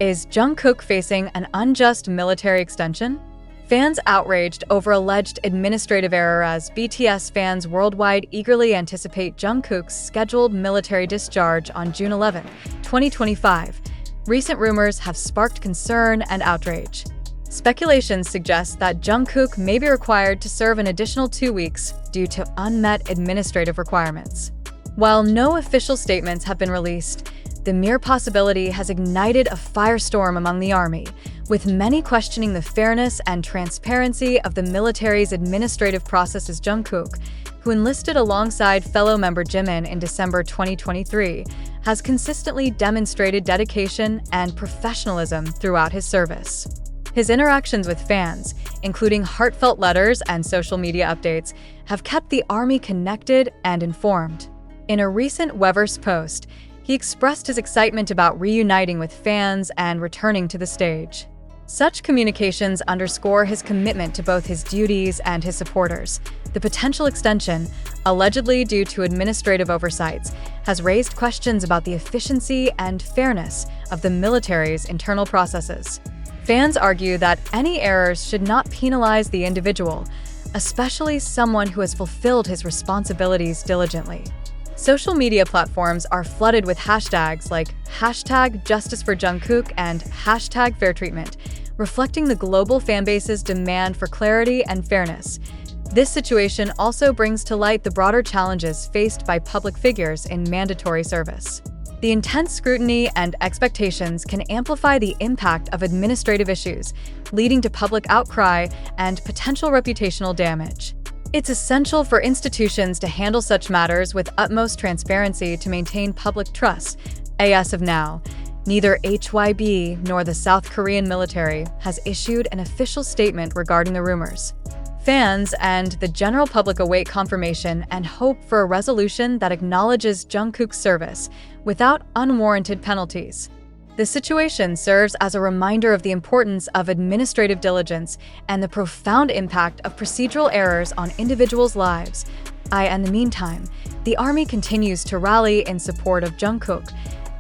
Is Jungkook facing an unjust military extension? Fans outraged over alleged administrative error as BTS fans worldwide eagerly anticipate Jungkook's scheduled military discharge on June 11, 2025. Recent rumors have sparked concern and outrage. Speculation suggests that Jungkook may be required to serve an additional 2 weeks due to unmet administrative requirements. While no official statements have been released, the mere possibility has ignited a firestorm among the army, with many questioning the fairness and transparency of the military's administrative processes. Jungkook, who enlisted alongside fellow member Jimin in December 2023, has consistently demonstrated dedication and professionalism throughout his service. His interactions with fans, including heartfelt letters and social media updates, have kept the army connected and informed. In a recent Weverse post, he expressed his excitement about reuniting with fans and returning to the stage. Such communications underscore his commitment to both his duties and his supporters. The potential extension, allegedly due to administrative oversights, has raised questions about the efficiency and fairness of the military's internal processes. Fans argue that any errors should not penalize the individual, especially someone who has fulfilled his responsibilities diligently. Social media platforms are flooded with hashtags like #JusticeForJungkook and #FairTreatment, reflecting the global fanbase's demand for clarity and fairness. This situation also brings to light the broader challenges faced by public figures in mandatory service. The intense scrutiny and expectations can amplify the impact of administrative issues, leading to public outcry and potential reputational damage. It's essential for institutions to handle such matters with utmost transparency to maintain public trust. As of now, neither HYB nor the South Korean military has issued an official statement regarding the rumors. Fans and the general public await confirmation and hope for a resolution that acknowledges Jungkook's service without unwarranted penalties. The situation serves as a reminder of the importance of administrative diligence and the profound impact of procedural errors on individuals' lives. In the meantime, the army continues to rally in support of Jungkook,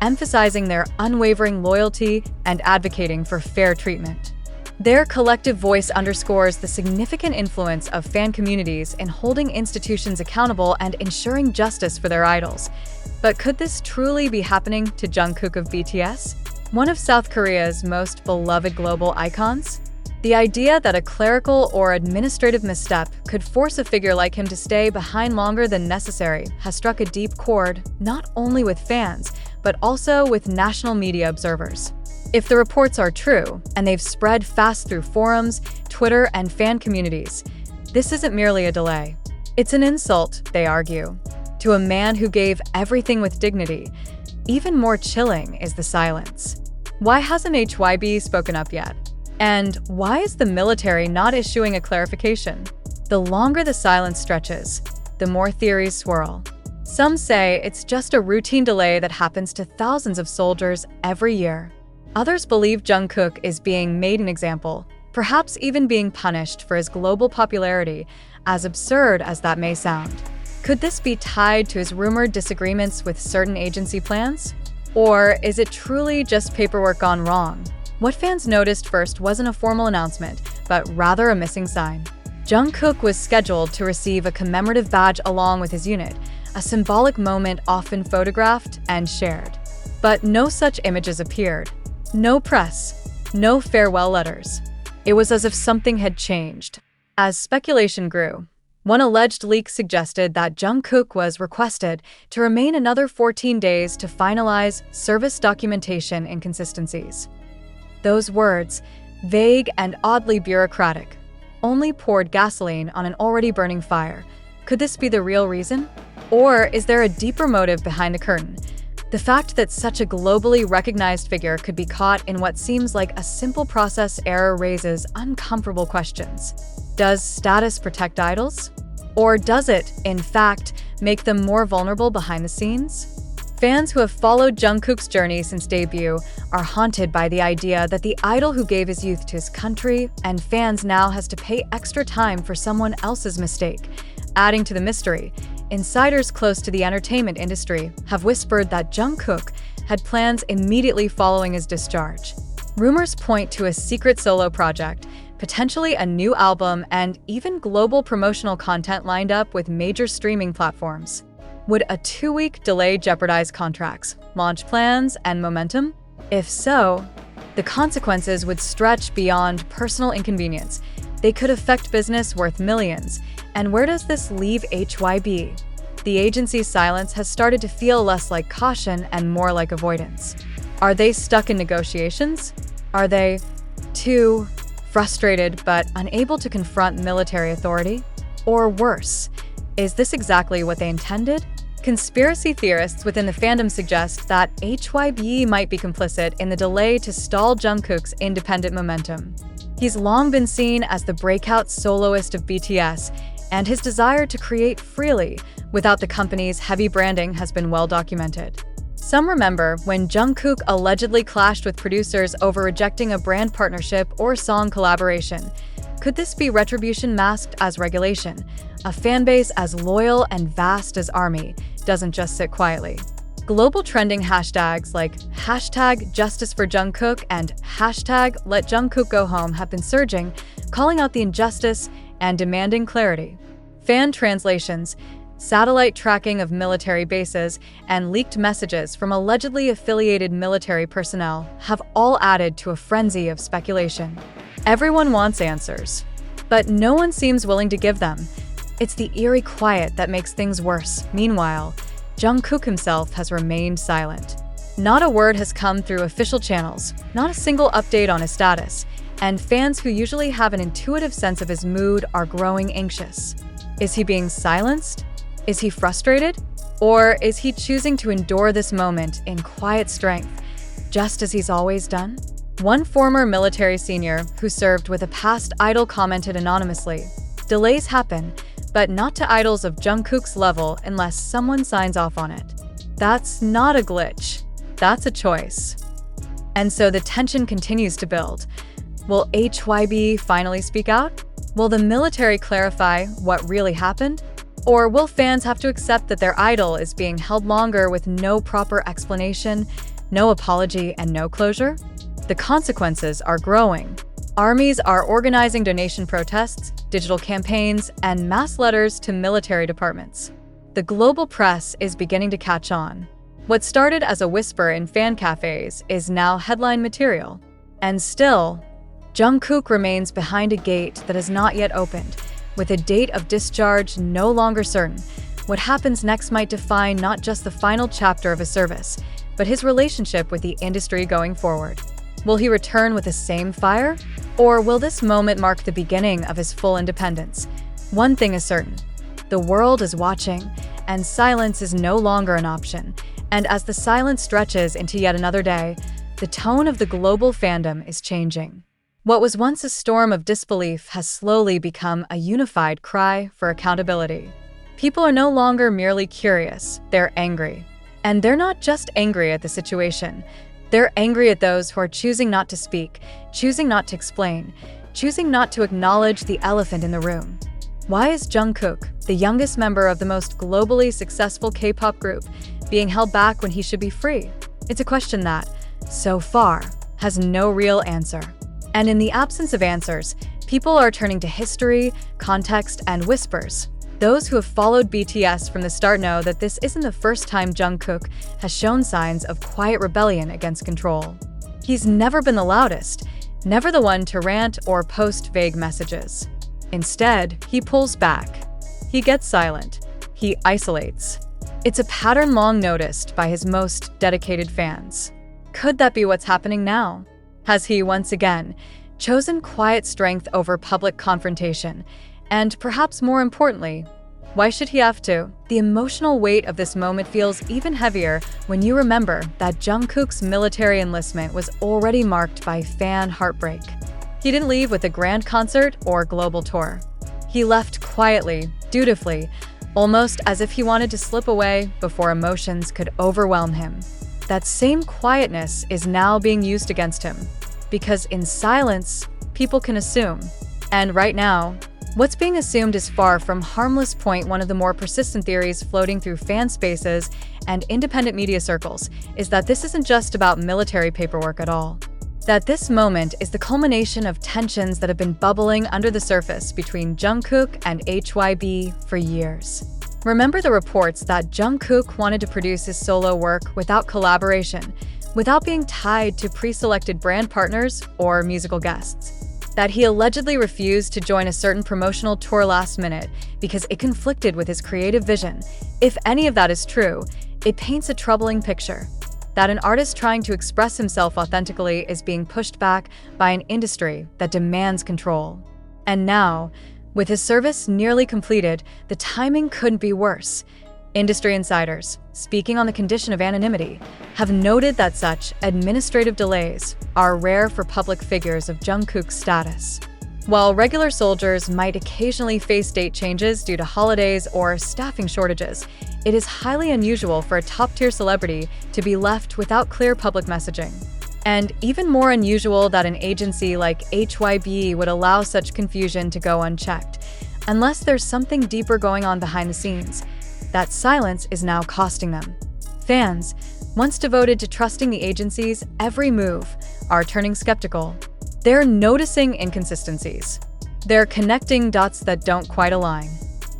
emphasizing their unwavering loyalty and advocating for fair treatment. Their collective voice underscores the significant influence of fan communities in holding institutions accountable and ensuring justice for their idols. But could this truly be happening to Jungkook of BTS, one of South Korea's most beloved global icons? The idea that a clerical or administrative misstep could force a figure like him to stay behind longer than necessary has struck a deep chord, not only with fans, but also with national media observers. If the reports are true, and they've spread fast through forums, Twitter, and fan communities, this isn't merely a delay. It's an insult, they argue, to a man who gave everything with dignity. Even more chilling is the silence. Why hasn't HYB spoken up yet? And why is the military not issuing a clarification? The longer the silence stretches, the more theories swirl. Some say it's just a routine delay that happens to thousands of soldiers every year. Others believe Jungkook is being made an example, perhaps even being punished for his global popularity, as absurd as that may sound. Could this be tied to his rumored disagreements with certain agency plans? Or is it truly just paperwork gone wrong? What fans noticed first wasn't a formal announcement, but rather a missing sign. Jungkook was scheduled to receive a commemorative badge along with his unit, a symbolic moment often photographed and shared. But no such images appeared. No press, no farewell letters. It was as if something had changed. As speculation grew, one alleged leak suggested that Jungkook was requested to remain another 14 days to finalize service documentation inconsistencies. Those words, vague and oddly bureaucratic, only poured gasoline on an already burning fire. Could this be the real reason? Or is there a deeper motive behind the curtain? The fact that such a globally recognized figure could be caught in what seems like a simple process error raises uncomfortable questions. Does status protect idols? Or does it, in fact, make them more vulnerable behind the scenes? Fans who have followed Jungkook's journey since debut are haunted by the idea that the idol who gave his youth to his country and fans now has to pay extra time for someone else's mistake. Adding to the mystery, insiders close to the entertainment industry have whispered that Jungkook had plans immediately following his discharge. Rumors point to a secret solo project, potentially a new album, and even global promotional content lined up with major streaming platforms. Would a 2-week delay jeopardize contracts, launch plans, and momentum? If so, the consequences would stretch beyond personal inconvenience. They could affect business worth millions. And where does this leave HYB? The agency's silence has started to feel less like caution and more like avoidance. Are they stuck in negotiations? Are they too frustrated but unable to confront military authority? Or worse, is this exactly what they intended? Conspiracy theorists within the fandom suggest that HYB might be complicit in the delay to stall Jungkook's independent momentum. He's long been seen as the breakout soloist of BTS, and his desire to create freely without the company's heavy branding has been well documented. Some remember when Jungkook allegedly clashed with producers over rejecting a brand partnership or song collaboration. Could this be retribution masked as regulation? A fanbase as loyal and vast as ARMY doesn't just sit quietly. Global trending hashtags like #JusticeForJungkook and #LetJungkookGoHome have been surging, calling out the injustice and demanding clarity. Fan translations, satellite tracking of military bases, and leaked messages from allegedly affiliated military personnel have all added to a frenzy of speculation. Everyone wants answers, but no one seems willing to give them. It's the eerie quiet that makes things worse. Meanwhile, Jungkook himself has remained silent. Not a word has come through official channels, not a single update on his status, and fans who usually have an intuitive sense of his mood are growing anxious. Is he being silenced? Is he frustrated? Or is he choosing to endure this moment in quiet strength, just as he's always done? One former military senior who served with a past idol commented anonymously, "Delays happen, but not to idols of Jungkook's level unless someone signs off on it. That's not a glitch. That's a choice." And so the tension continues to build. Will HYB finally speak out? Will the military clarify what really happened? Or will fans have to accept that their idol is being held longer with no proper explanation, no apology, and no closure? The consequences are growing. Armies are organizing donation protests, digital campaigns, and mass letters to military departments. The global press is beginning to catch on. What started as a whisper in fan cafes is now headline material. And still, Jungkook remains behind a gate that has not yet opened, with a date of discharge no longer certain. What happens next might define not just the final chapter of his service, but his relationship with the industry going forward. Will he return with the same fire? Or will this moment mark the beginning of his full independence? One thing is certain: the world is watching, and silence is no longer an option. And as the silence stretches into yet another day, the tone of the global fandom is changing. What was once a storm of disbelief has slowly become a unified cry for accountability. People are no longer merely curious, they're angry. And they're not just angry at the situation. They're angry at those who are choosing not to speak, choosing not to explain, choosing not to acknowledge the elephant in the room. Why is Jungkook, the youngest member of the most globally successful K-pop group, being held back when he should be free? It's a question that, so far, has no real answer. And in the absence of answers, people are turning to history, context, and whispers. Those who have followed BTS from the start know that this isn't the first time Jungkook has shown signs of quiet rebellion against control. He's never been the loudest, never the one to rant or post vague messages. Instead, he pulls back. He gets silent. He isolates. It's a pattern long noticed by his most dedicated fans. Could that be what's happening now? Has he once again chosen quiet strength over public confrontation? And perhaps more importantly, why should he have to? The emotional weight of this moment feels even heavier when you remember that Jungkook's military enlistment was already marked by fan heartbreak. He didn't leave with a grand concert or global tour. He left quietly, dutifully, almost as if he wanted to slip away before emotions could overwhelm him. That same quietness is now being used against him, because in silence, people can assume. And right now, what's being assumed is far from harmless. One of the more persistent theories floating through fan spaces and independent media circles is that this isn't just about military paperwork at all. That this moment is the culmination of tensions that have been bubbling under the surface between Jungkook and HYB for years. Remember the reports that Jungkook wanted to produce his solo work without collaboration, without being tied to pre-selected brand partners or musical guests? That he allegedly refused to join a certain promotional tour last minute because it conflicted with his creative vision? If any of that is true, it paints a troubling picture. That an artist trying to express himself authentically is being pushed back by an industry that demands control. And now, with his service nearly completed, the timing couldn't be worse. Industry insiders, speaking on the condition of anonymity, have noted that such administrative delays are rare for public figures of Jungkook's status. While regular soldiers might occasionally face date changes due to holidays or staffing shortages, it is highly unusual for a top-tier celebrity to be left without clear public messaging. And even more unusual that an agency like HYB would allow such confusion to go unchecked, unless there's something deeper going on behind the scenes. That silence is now costing them. Fans, once devoted to trusting the agency's every move, are turning skeptical. They're noticing inconsistencies. They're connecting dots that don't quite align.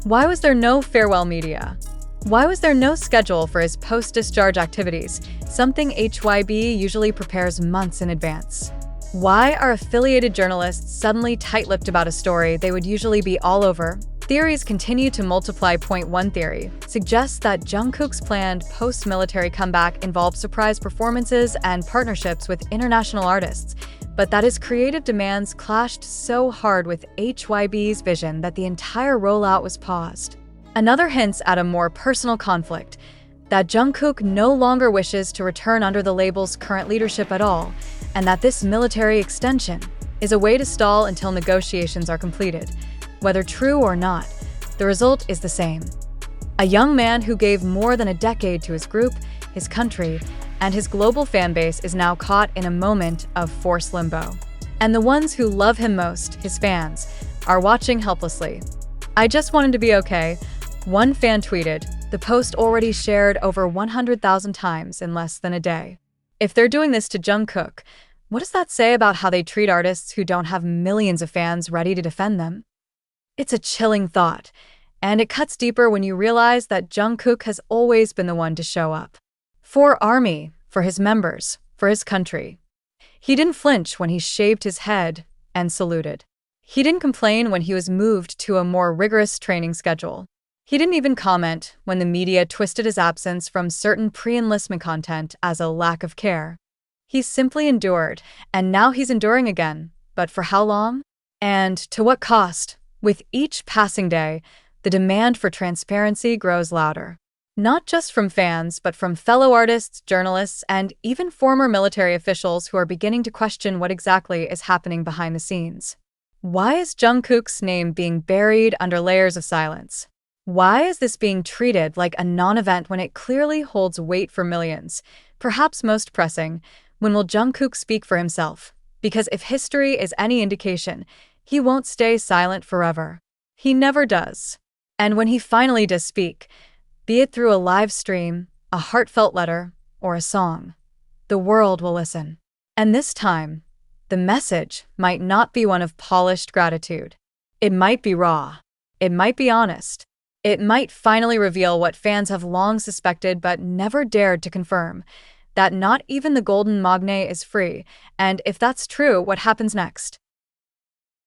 Why was there no farewell media? Why was there no schedule for his post-discharge activities, something HYB usually prepares months in advance? Why are affiliated journalists suddenly tight-lipped about a story they would usually be all over? Theories continue to multiply. Point one theory suggests that Jungkook's planned post-military comeback involved surprise performances and partnerships with international artists, but that his creative demands clashed so hard with HYB's vision that the entire rollout was paused. Another hints at a more personal conflict, that Jungkook no longer wishes to return under the label's current leadership at all, and that this military extension is a way to stall until negotiations are completed. Whether true or not, the result is the same. A young man who gave more than a decade to his group, his country, and his global fan base is now caught in a moment of forced limbo. And the ones who love him most, his fans, are watching helplessly. "I just wanted to be okay," one fan tweeted, the post already shared over 100,000 times in less than a day. If they're doing this to Jungkook, what does that say about how they treat artists who don't have millions of fans ready to defend them? It's a chilling thought, and it cuts deeper when you realize that Jungkook has always been the one to show up. For ARMY, for his members, for his country. He didn't flinch when he shaved his head and saluted. He didn't complain when he was moved to a more rigorous training schedule. He didn't even comment when the media twisted his absence from certain pre-enlistment content as a lack of care. He simply endured, and now he's enduring again. But for how long? And to what cost? With each passing day, the demand for transparency grows louder. Not just from fans, but from fellow artists, journalists, and even former military officials who are beginning to question what exactly is happening behind the scenes. Why is Jungkook's name being buried under layers of silence? Why is this being treated like a non-event when it clearly holds weight for millions? Perhaps most pressing, when will Jungkook speak for himself? Because if history is any indication, he won't stay silent forever. He never does. And when he finally does speak, be it through a live stream, a heartfelt letter, or a song, the world will listen. And this time, the message might not be one of polished gratitude. It might be raw. It might be honest. It might finally reveal what fans have long suspected but never dared to confirm, that not even the golden magne is free. And if that's true, what happens next?